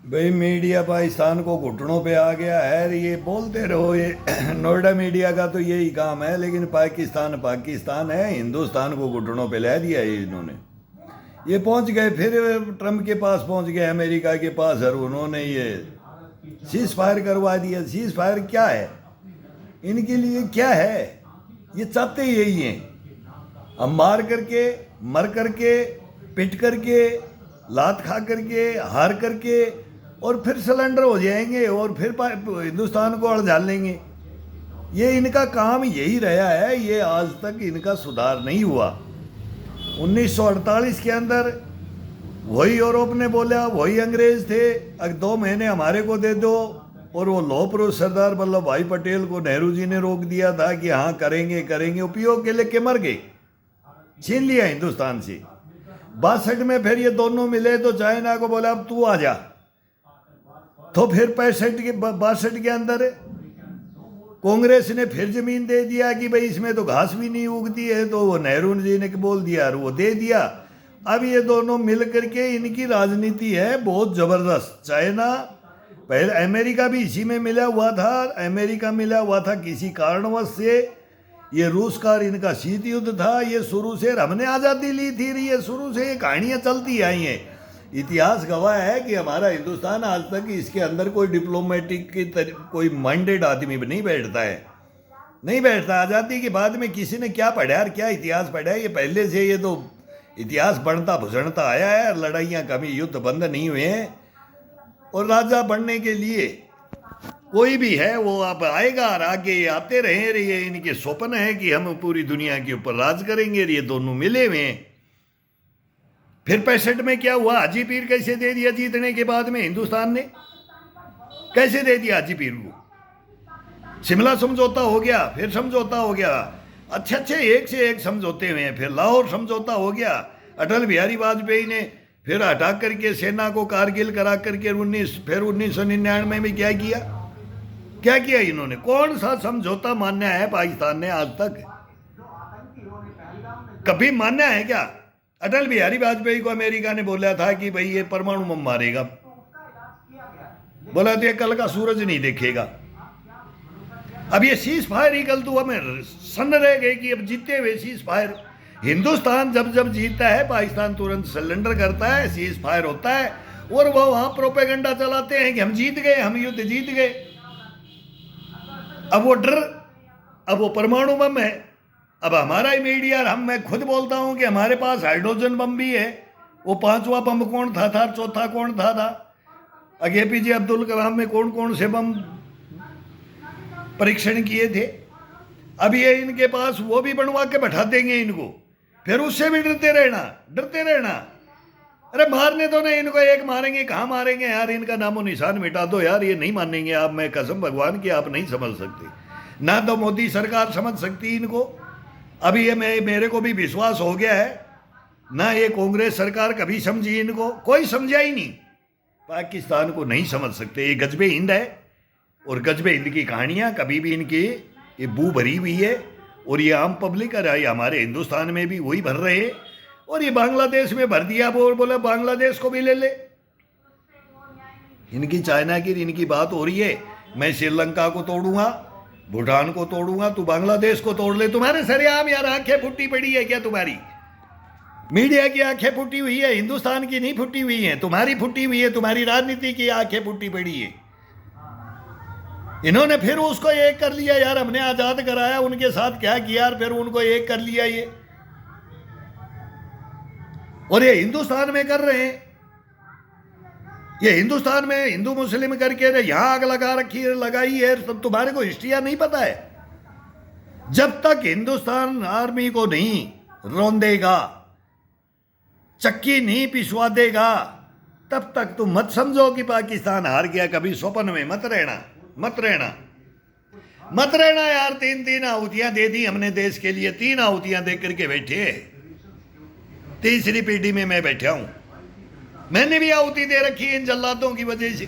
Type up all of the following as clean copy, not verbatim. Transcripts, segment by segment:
भाई मीडिया पाकिस्तान को घुटनों पे आ गया है, ये बोलते रहो। ये नोएडा मीडिया का तो यही काम है, लेकिन पाकिस्तान पाकिस्तान है, हिंदुस्तान को घुटनों पे ला दिया है इन्होंने। ये पहुंच गए, फिर ट्रम्प के पास पहुंच गए, अमेरिका के पास, और उन्होंने ये सीज फायर करवा दिया। सीज फायर क्या है इनके लिए, क्या है? ये चाहते यही हैं, हम मार करके, मर करके, पिट करके, लात खा करके, हार करके, और फिर सिलेंडर हो जाएंगे और फिर हिंदुस्तान को अड़झाल लेंगे। ये इनका काम यही रहा है, ये आज तक इनका सुधार नहीं हुआ। 1948 के अंदर वही यूरोप ने बोला, वही अंग्रेज थे, अगर 2 महीने हमारे को दे दो, और वो लौह पुरुष सरदार वल्लभ भाई पटेल को नेहरू जी ने रोक दिया था कि हाँ करेंगे करेंगे, उपयोग के लेके मर गए, छीन लिया हिंदुस्तान से। 62 में फिर ये दोनों मिले तो चाइना को बोला अब तू आ जा, तो फिर 62 के अंदर कांग्रेस ने फिर जमीन दे दिया कि भाई इसमें तो घास भी नहीं उगती है, तो वो नेहरू जी ने बोल दिया और वो दे दिया। अब ये दोनों मिल करके इनकी राजनीति है बहुत जबरदस्त। चाइना पहले, अमेरिका भी इसी में मिला हुआ था, अमेरिका मिला हुआ था किसी कारणवश से। ये रूस का इनका शीत युद्ध था, ये शुरू से हमने आज़ादी ली थी, ये शुरू से ये कहानियाँ चलती आई हैं। इतिहास गवाह है कि हमारा हिंदुस्तान आज तक इसके अंदर कोई डिप्लोमेटिक की कोई माइंडेड आदमी नहीं बैठता है, नहीं बैठता। आज़ादी के बाद में किसी ने क्या पढ़ा और क्या इतिहास पढ़ा है? ये पहले से ये तो इतिहास बढ़ता भुसड़ता आया है, लड़ाइयाँ कभी, युद्ध बंद नहीं हुए हैं। और राजा बनने के लिए कोई भी है वो अब आएगा और आगे आते रहे। ये इनके स्वप्न है कि हम पूरी दुनिया के ऊपर राज करेंगे। ये दोनों मिले हुए हैं। फिर 65 में क्या हुआ? हाजी पीर कैसे दे दिया जीतने के बाद में हिंदुस्तान ने? कैसे दे दिया हाजी पीर को? शिमला समझौता हो गया, फिर समझौता हो गया, अच्छे अच्छे एक से एक समझौते हुए हैं। फिर लाहौर समझौता हो गया, अटल बिहारी वाजपेयी ने फिर हटा करके सेना को कारगिल करा करके 1999 में क्या किया? क्या किया इन्होंने? कौन सा समझौता मान्य है पाकिस्तान ने आज तक? कभी मान्य है क्या? अटल बिहारी वाजपेयी को अमेरिका ने बोला था कि भाई ये परमाणु बम मारेगा, बोला तो ये कल का सूरज नहीं देखेगा। अब ये सीज फायर ही कल तो हमें सन रह गए कि अब जीते हुए सीज फायर। हिंदुस्तान जब जब जीतता है पाकिस्तान तुरंत सरेंडर करता है, सीज फायर होता है, और वो वहां प्रोपेगेंडा चलाते हैं कि हम जीत गए, हम युद्ध जीत गए। अब वो डर, अब वो परमाणु बम है। अब हमारा ही मीडिया, मैं खुद बोलता हूं कि हमारे पास हाइड्रोजन बम भी है। वो 5वां बम कौन था, चौथा कौन था? APJ अब्दुल कलाम में कौन कौन से बम परीक्षण किए थे? अब ये इनके पास वो भी बनवा के बैठा देंगे इनको, फिर उससे भी डरते रहना, डरते रहना। अरे मारने दो ना इनको, एक मारेंगे, कहाँ मारेंगे यार? इनका नामो निशान मिटा दो यार, ये नहीं मानेंगे आप। मैं कसम भगवान की, आप नहीं समझ सकते, ना तो मोदी सरकार समझ सकती इनको। अभी ये मेरे को भी विश्वास हो गया है, ना ये कांग्रेस सरकार कभी समझी इनको, कोई समझा ही नहीं। पाकिस्तान को नहीं समझ सकते, ये गजबे हिंद है, और गजबे हिंद की कहानियाँ कभी भी इनकी ये बू भरी हुई है। और ये आम पब्लिक हमारे हिंदुस्तान में भी वही भर रहे हैं, और ये बांग्लादेश में भर दिया, बोले बांग्लादेश को भी ले ले। इनकी चाइना की इनकी बात हो रही है, मैं श्रीलंका को तोड़ूंगा, भूटान को तोड़ूंगा, तू बांग्लादेश को तोड़ ले। तुम्हारे सरेआम यार आंखें फुटी पड़ी है क्या? तुम्हारी मीडिया की आंखें फुटी हुई है, हिंदुस्तान की नहीं फुटी हुई है, तुम्हारी फुटी हुई है, तुम्हारी राजनीति की आंखें फुटी पड़ी है। इन्होंने फिर उसको एक कर लिया यार, हमने आजाद कराया, उनके साथ क्या किया, फिर उनको एक कर लिया ये। और ये हिंदुस्तान में कर रहे हैं, ये हिंदुस्तान में हिंदू मुस्लिम करके यहां आग लगा रखी है, लगाई है। तब तुम्हारे को हिस्ट्रिया नहीं पता है? जब तक हिंदुस्तान आर्मी को नहीं रौंदेगा, चक्की नहीं पिसवा देगा, तब तक तुम मत समझो कि पाकिस्तान हार गया। कभी स्वप्न में मत रहना, मत रहना, मत रहना यार। 3 आहुतियां दे दी हमने देश के लिए, 3 आहुतियां दे करके बैठे, तीसरी पीढ़ी में मैं बैठा हूं। मैंने भी आहुति दे रखी है इन जल्लादों की वजह से।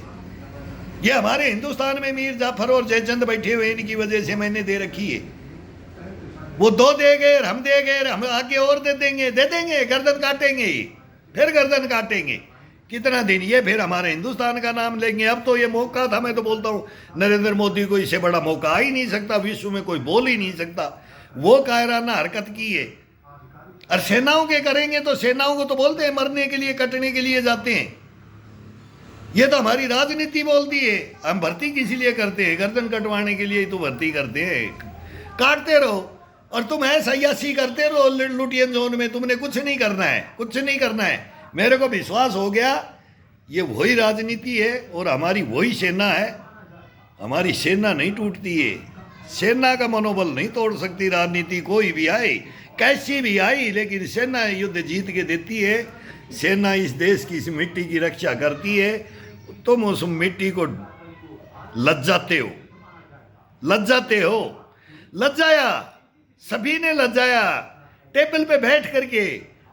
ये हमारे हिंदुस्तान में मीर जाफर और जयचंद बैठे हुए, इनकी वजह से मैंने दे रखी है। वो 2 दे गए, हम दे गए, हम आगे और दे देंगे, गर्दन काटेंगे, फिर गर्दन काटेंगे। कितना दिन ये फिर हमारे हिंदुस्तान का नाम लेंगे। अब तो ये मौका था, मैं तो बोलता हूँ नरेंद्र मोदी को इससे बड़ा मौका आ ही नहीं सकता, विश्व में कोई बोल ही नहीं सकता। वो कायराना हरकत की है। और सेनाओं के करेंगे तो सेनाओं को तो बोलते हैं मरने के लिए, कटने के लिए जाते हैं। ये तो हमारी राजनीति बोलती है। हम भर्ती किस लिए करते हैं? गर्दन कटवाने के लिए ही तो भर्ती करते हैं। काटते रहो और तुम ऐसा अय्यासी करते रहो लुटियन जोन में। तुमने कुछ नहीं करना है, कुछ नहीं करना है। मेरे को विश्वास हो गया ये वही राजनीति है और हमारी वही सेना है। हमारी सेना नहीं टूटती है, सेना का मनोबल नहीं तोड़ सकती राजनीति। कोई भी आई, कैसी भी आई, लेकिन सेना युद्ध जीत के देती है। सेना इस देश की, इस मिट्टी की रक्षा करती है। तुम उस मिट्टी को लज्जाते हो, लज्जाते हो। लज्जाया, सभी ने लज्जाया टेबल पे बैठ करके।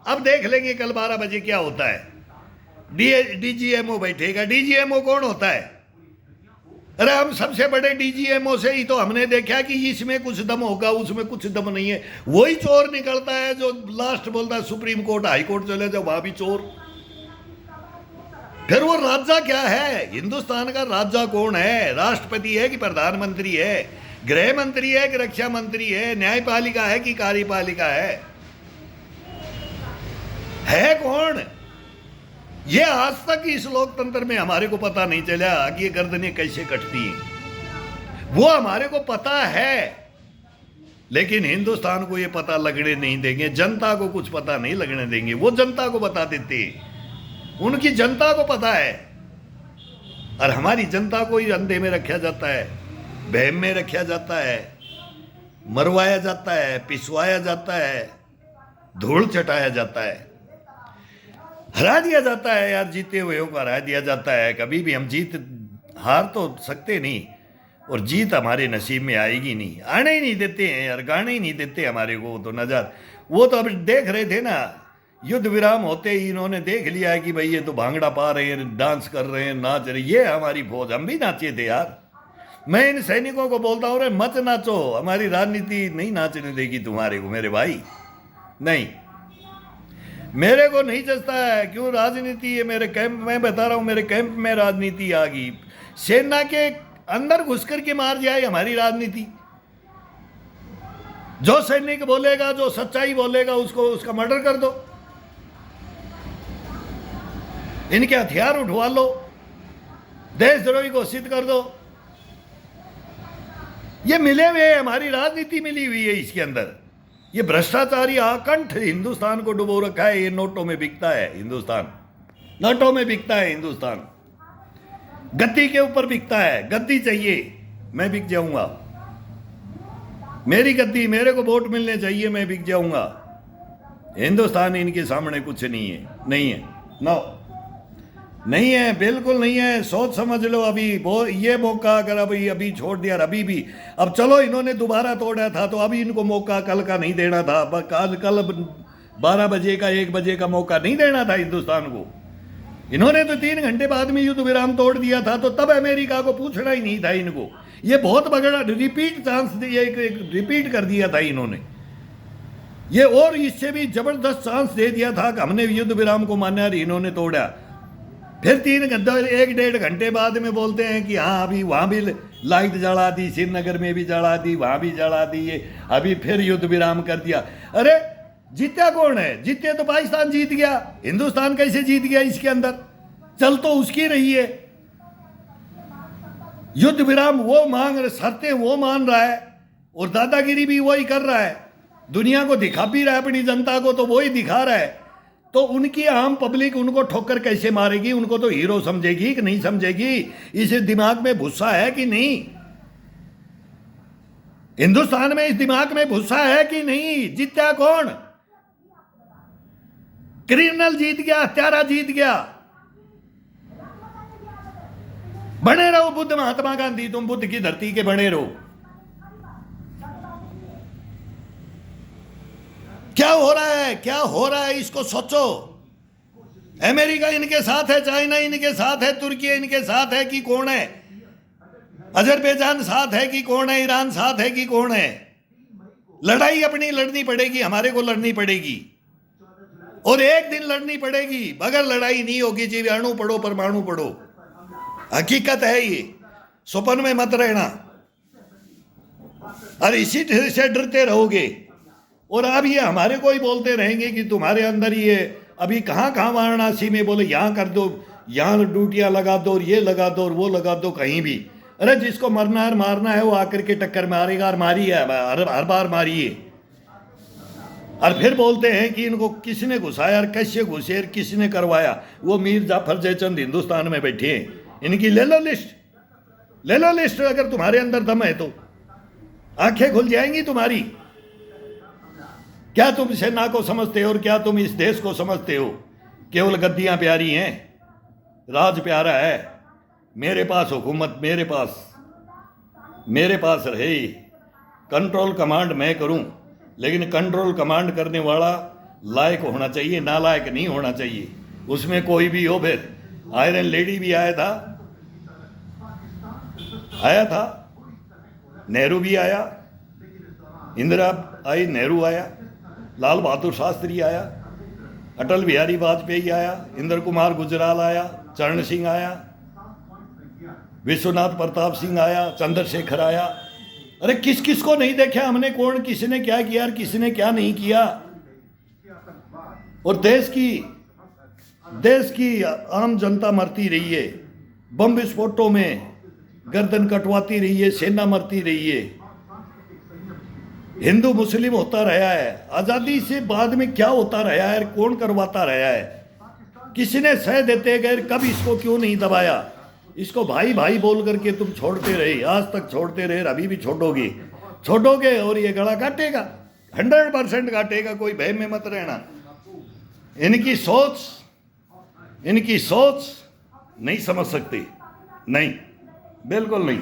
अब देख लेंगे कल 12 बजे क्या होता है। डीजीएमओ बैठेगा। डीजीएमओ कौन होता है? अरे हम सबसे बड़े डीजीएमओ से ही तो हमने देखा कि इसमें कुछ दम होगा, उसमें कुछ दम नहीं है। वही चोर निकलता है जो लास्ट बोलता है सुप्रीम कोर्ट, हाई कोर्ट चले जाओ, वहां भी चोर। फिर वो राजा क्या है? हिंदुस्तान का राजा कौन है? राष्ट्रपति है कि प्रधानमंत्री है? गृह मंत्री है कि रक्षा मंत्री है? न्यायपालिका है कि कार्यपालिका है कौन? ये आज तक इस लोकतंत्र में हमारे को पता नहीं चला कि ये गर्दनें कैसे कटती हैं। वो हमारे को पता है, लेकिन हिंदुस्तान को ये पता लगने नहीं देंगे। जनता को कुछ पता नहीं लगने देंगे। वो जनता को बता देते, उनकी जनता को पता है। और हमारी जनता को ही अंधे में रखा जाता है, बहम में रखा जाता है, मरवाया जाता है, पिसवाया जाता है, धूल चटाया जाता है, हरा दिया जाता है। यार जीते हुए को हरा दिया जाता है। कभी भी हम जीत हार तो सकते नहीं, और जीत हमारे नसीब में आएगी नहीं। आने ही नहीं देते हैं यार, गाने ही नहीं देते हमारे को तो नजर। वो तो अब देख रहे थे ना, युद्ध विराम होते ही इन्होंने देख लिया है कि भाई ये तो भांगड़ा पा रहे हैं, डांस कर रहे हैं, नाच रहे। ये हमारी फौज, हम भी नाचे थे यार। मैं इन सैनिकों को बोलता हूँ, मत नाचो, हमारी राजनीति नहीं नाचने देगी तुम्हारे को मेरे भाई। नहीं, मेरे को नहीं जचता है। क्यों राजनीति है मेरे कैंप में? बता रहा हूं, मेरे कैंप में राजनीति आ गई। सेना के अंदर घुस करके मार जाए हमारी राजनीति। जो सैनिक बोलेगा, जो सच्चाई बोलेगा, उसको उसका मर्डर कर दो, इनके हथियार उठवा लो, देशद्रोही घोषित कर दो। ये मिले हुए, हमारी राजनीति मिली हुई है इसके अंदर। ये भ्रष्टाचारी आकंठ हिंदुस्तान को डुबो रखा है। ये नोटों में बिकता है हिंदुस्तान, नोटों में बिकता है हिंदुस्तान, गद्दी के ऊपर बिकता है। गद्दी चाहिए, मैं बिक जाऊंगा। मेरी गद्दी, मेरे को वोट मिलने चाहिए, मैं बिक जाऊंगा। हिंदुस्तान इनके सामने कुछ नहीं है, नहीं है, नो, नहीं है, बिल्कुल नहीं है। सोच समझ लो। अभी ये मौका अगर अभी छोड़ दिया, अभी भी, अब चलो इन्होंने दोबारा तोड़ा था तो अभी इनको मौका कल का नहीं देना था। कल 12 बजे का, 1 बजे का मौका नहीं देना था हिंदुस्तान को। इन्होंने तो 3 घंटे बाद में युद्ध विराम तोड़ दिया था, तो तब अमेरिका को पूछना ही नहीं था इनको। ये बहुत बड़ा रिपीट चांस रिपीट कर दिया था इन्होंने ये, और इससे भी जबरदस्त चांस दे दिया था कि हमने युद्ध विराम को माना, इन्होंने तोड़ा। फिर 1-1.5 घंटे बाद में बोलते हैं कि हाँ अभी वहाँ भी लाइट जला दी, श्रीनगर में भी जला दी, वहाँ भी जला दी, ये अभी फिर युद्ध विराम कर दिया। अरे जीता कौन है? जीते तो पाकिस्तान जीत गया, हिंदुस्तान कैसे जीत गया इसके अंदर? चल तो उसकी रही है। युद्ध विराम वो मांग रहे, शर्तें वो मान रहा है, और दादागिरी भी वही कर रहा है। दुनिया को दिखा भी रहा है, अपनी जनता को तो वही दिखा रहा है। तो उनकी आम पब्लिक उनको ठोकर कैसे मारेगी? उनको तो हीरो समझेगी कि नहीं समझेगी? इस दिमाग में भुस्सा है कि नहीं? हिंदुस्तान में इस दिमाग में भुस्सा है कि नहीं? जीता कौन? क्रिमिनल जीत गया, हत्यारा जीत गया। बने रहो बुद्ध, महात्मा गांधी, तुम बुद्ध की धरती के बने रहो। क्या हो रहा है, क्या हो रहा है इसको सोचो। अमेरिका इनके साथ है, चाइना इनके साथ है, तुर्की इनके साथ है कि कौन है? अजरबैजान साथ है कि कौन है? ईरान साथ है कि कौन है? लड़ाई अपनी लड़नी पड़ेगी, हमारे को लड़नी पड़ेगी। और एक दिन लड़नी पड़ेगी, बगैर लड़ाई नहीं होगी जी। अणु पढ़ो, परमाणु पढ़ो, हकीकत है ये, स्वप्न में मत रहना। और इसी से डरते रहोगे। और अब ये हमारे को ही बोलते रहेंगे कि तुम्हारे अंदर ये अभी कहाँ कहाँ वाराणसी में बोले यहाँ कर दो, यहाँ ड्यूटियाँ लगा दो, और ये लगा दो और वो लगा दो, कहीं भी। अरे जिसको मरना है मारना है वो आकर के टक्कर मारेगा, और मारी है, हर बार मारी है। और फिर बोलते हैं कि इनको किसने घुसाया और कैसे घुसे और किसने करवाया। वो मीर जाफर जयचंद हिंदुस्तान में बैठे हैं, इनकी ले लो लिस्ट, ले लो लिस्ट। अगर तुम्हारे अंदर दम है तो आंखें खुल जाएंगी तुम्हारी। क्या तुम सेना को समझते हो और क्या तुम इस देश को समझते हो? केवल गद्दियां प्यारी हैं, राज प्यारा है। मेरे पास हुकूमत, मेरे पास रहे, कंट्रोल कमांड मैं करूं, लेकिन कंट्रोल कमांड करने वाला लायक होना चाहिए, नालायक नहीं होना चाहिए। उसमें कोई भी हो। फिर आयरन लेडी भी आया था, नेहरू भी आया, इंदिरा आई, नेहरू आया, लाल बहादुर शास्त्री आया, अटल बिहारी वाजपेयी आया, इंद्र कुमार गुजराल आया, चरण सिंह आया, विश्वनाथ प्रताप सिंह आया, चंद्रशेखर आया। अरे किस किस को नहीं देखा हमने? कौन किसने क्या किया और किसने क्या नहीं किया? और देश की आम जनता मरती रही है, बम विस्फोटों में गर्दन कटवाती रही है, सेना मरती रही है, हिंदू मुस्लिम होता रहा है। आज़ादी से बाद में क्या होता रहा है, कौन करवाता रहा है, किसने सह देते गए, कब इसको क्यों नहीं दबाया? इसको भाई भाई बोल करके तुम छोड़ते रहे, आज तक छोड़ते रहे, अभी भी छोड़ोगे और ये गला काटेगा, 100% काटेगा। कोई भय में मत रहना। इनकी सोच नहीं समझ सकती, नहीं, बिल्कुल नहीं।